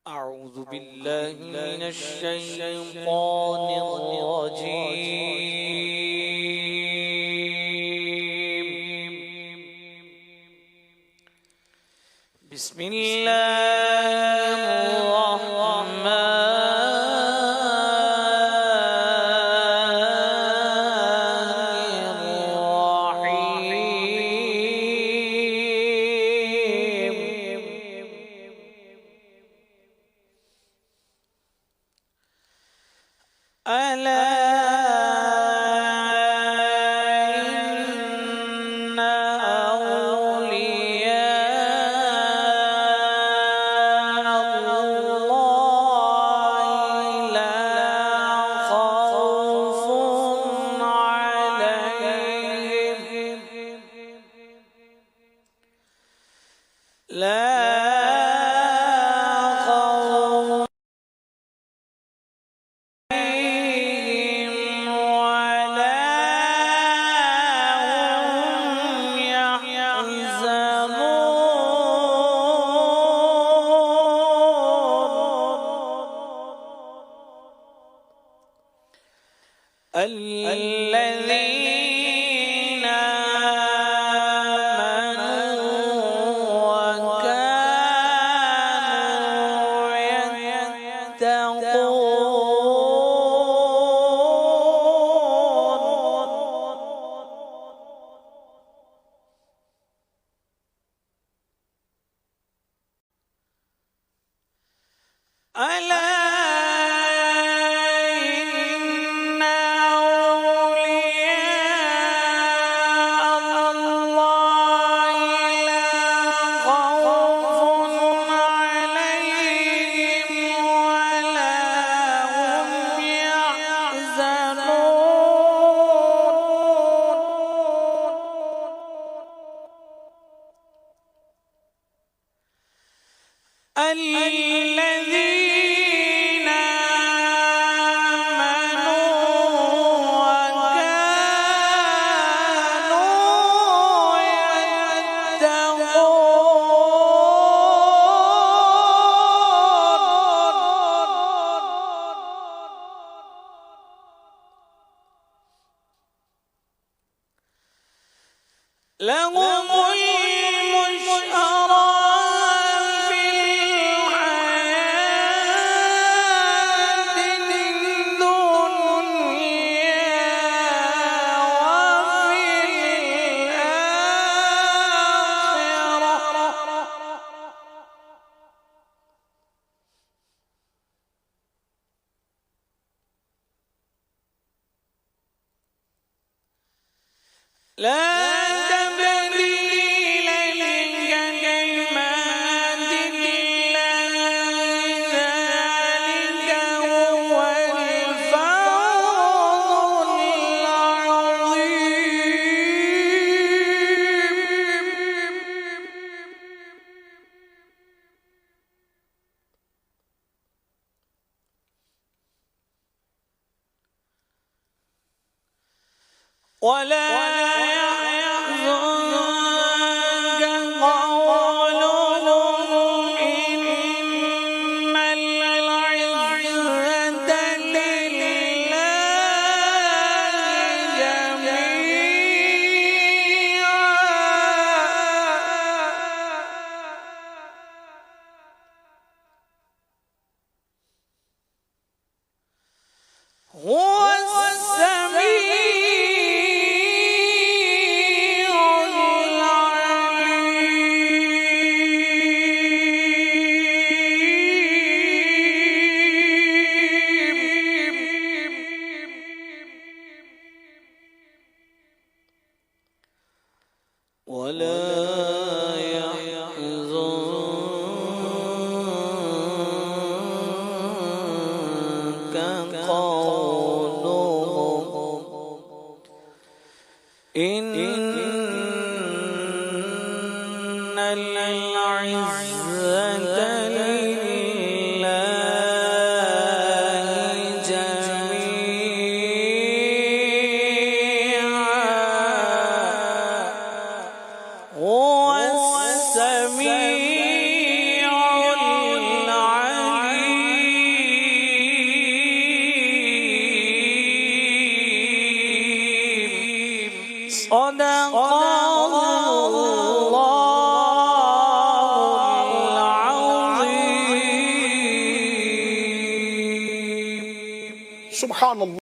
أعوذ بالله من الشيطان الرجيم. بسم الله الرحمن الرحيم. ألا إن أولياء الله لا خوف عليهم الذين آمنوا وكانوا يتقون. ألا إن أولياء الله لا خوف عليهم ولا هم يحزنون. الذين آمنوا وكانوا يتقون. لهم البشرى في الحياة الدنيا وفي الآخرة. لا تبديل لكلمات الله، ذلك هو الفوز العظيم. ولا يحزنك قولهم، إن العزة لله جميعا. هو السميع العليم. ولا يحزنك قولهم، صدق الله العظيم. سبحان الله.